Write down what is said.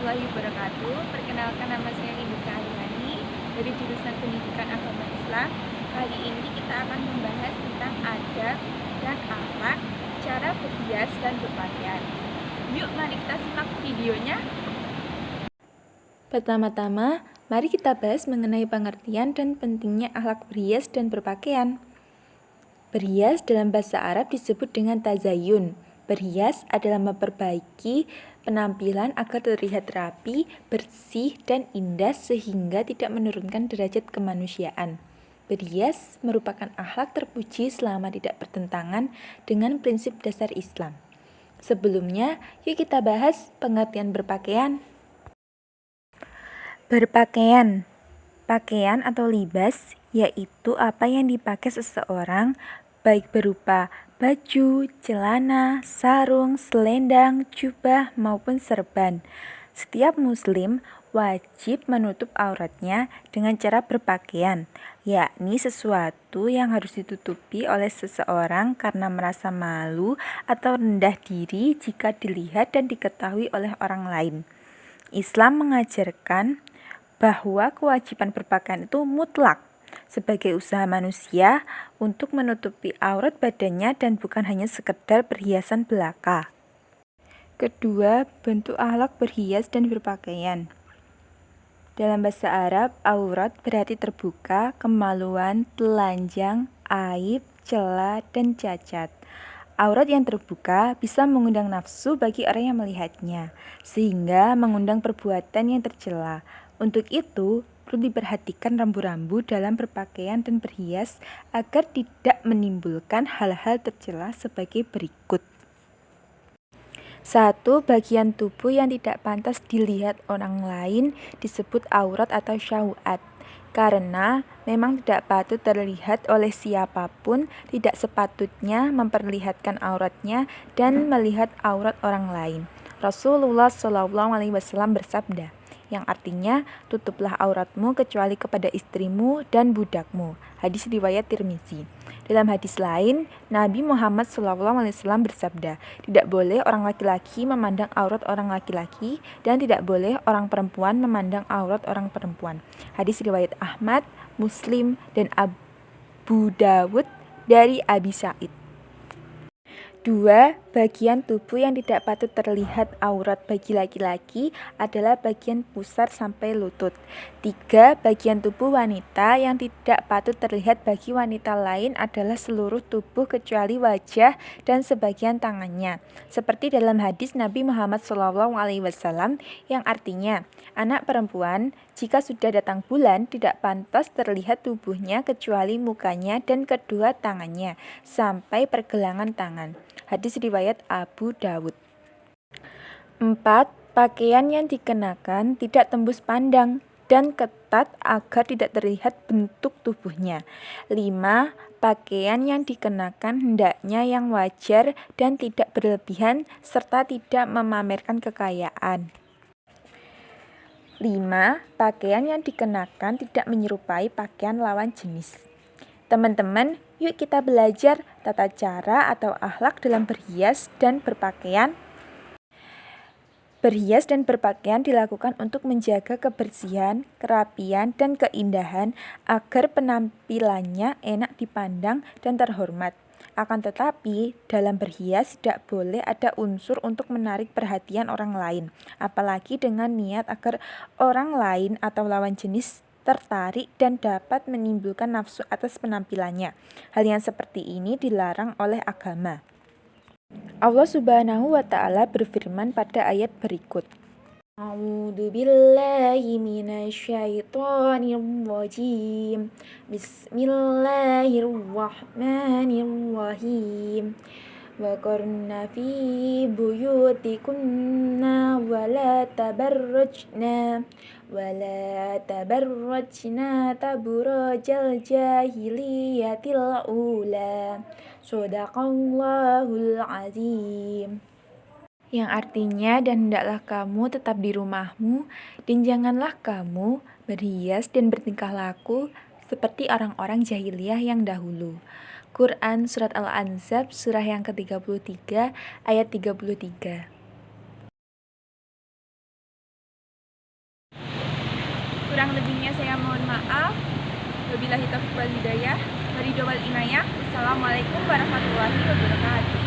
warahmatullahi wabarakatuh. Perkenalkan, nama saya Indika Aliani dari jurusan Pendidikan Agama Islam. Kali ini kita akan membahas tentang adab dan akhlak, cara berhias dan berpakaian. Yuk, mari kita simak videonya. Pertama-tama, mari kita bahas mengenai pengertian dan pentingnya akhlak berhias dan berpakaian. Berhias dalam bahasa Arab disebut dengan tazayun. Berhias adalah memperbaiki penampilan agar terlihat rapi, bersih, dan indah sehingga tidak menurunkan derajat kemanusiaan. Berhias merupakan akhlak terpuji selama tidak bertentangan dengan prinsip dasar Islam. Sebelumnya, yuk kita bahas pengertian berpakaian. Berpakaian, pakaian atau libas, yaitu apa yang dipakai seseorang, baik berupa baju, celana, sarung, selendang, jubah, maupun serban. Setiap muslim wajib menutup auratnya dengan cara berpakaian, yakni sesuatu yang harus ditutupi oleh seseorang karena merasa malu atau rendah diri jika dilihat dan diketahui oleh orang lain. Islam mengajarkan bahwa kewajiban berpakaian itu mutlak sebagai usaha manusia untuk menutupi aurat badannya dan bukan hanya sekedar perhiasan belaka. Kedua, bentuk akhlak berhias dan berpakaian. Dalam bahasa Arab, aurat berarti terbuka, kemaluan, telanjang, aib, cela, dan cacat. Aurat yang terbuka bisa mengundang nafsu bagi orang yang melihatnya, sehingga mengundang perbuatan yang tercela. Untuk itu, perlu diperhatikan rambu-rambu dalam berpakaian dan berhias agar tidak menimbulkan hal-hal tercela sebagai berikut. 1. Bagian tubuh yang tidak pantas dilihat orang lain disebut aurat atau syahwat. Karena memang tidak patut terlihat oleh siapapun, tidak sepatutnya memperlihatkan auratnya dan melihat aurat orang lain. Rasulullah SAW bersabda, yang artinya, tutuplah auratmu kecuali kepada istrimu dan budakmu. Hadis riwayat Tirmizi. Dalam hadis lain, Nabi Muhammad SAW bersabda, tidak boleh orang laki-laki memandang aurat orang laki-laki dan tidak boleh orang perempuan memandang aurat orang perempuan. Hadis riwayat Ahmad, Muslim, dan Abu Dawud dari Abi Sa'id. 2. Bagian tubuh yang tidak patut terlihat aurat bagi laki-laki adalah bagian pusar sampai lutut. 3. Bagian tubuh wanita yang tidak patut terlihat bagi wanita lain adalah seluruh tubuh kecuali wajah dan sebagian tangannya. Seperti dalam hadis Nabi Muhammad SAW yang artinya, anak perempuan jika sudah datang bulan tidak pantas terlihat tubuhnya kecuali mukanya dan kedua tangannya sampai pergelangan tangan. Hadis riwayat Abu Dawud. 4. Pakaian yang dikenakan tidak tembus pandang dan ketat agar tidak terlihat bentuk tubuhnya. 5. Pakaian yang dikenakan hendaknya yang wajar dan tidak berlebihan serta tidak memamerkan kekayaan. 5. Pakaian yang dikenakan tidak menyerupai pakaian lawan jenis. Teman-teman, yuk kita belajar tata cara atau akhlak dalam berhias dan berpakaian. Berhias dan berpakaian dilakukan untuk menjaga kebersihan, kerapian, dan keindahan agar penampilannya enak dipandang dan terhormat. Akan tetapi, dalam berhias tidak boleh ada unsur untuk menarik perhatian orang lain, apalagi dengan niat agar orang lain atau lawan jenis tertarik dan dapat menimbulkan nafsu atas penampilannya. Hal yang seperti ini dilarang oleh agama. Allah Subhanahu wa Ta'ala berfirman pada ayat berikut. A'udzu billahi minasyaitonir rajim. Bismillahirrahmanirrahim. Wa qarna fi buyutikunna wa la tabarrajna taburajal jahiliyatil ula. Shadaqallahul azim. Yang artinya, dan hendaklah kamu tetap di rumahmu, dan janganlah kamu berhias dan bertingkah laku seperti orang-orang jahiliyah yang dahulu. Quran Surat Al-Anzab surah yang ke-33 ayat 33. Kurang lebihnya saya mohon maaf. Wabillahi taufiq wal hidayah. Waridho wal inayah. Wassalamualaikum warahmatullahi wabarakatuh.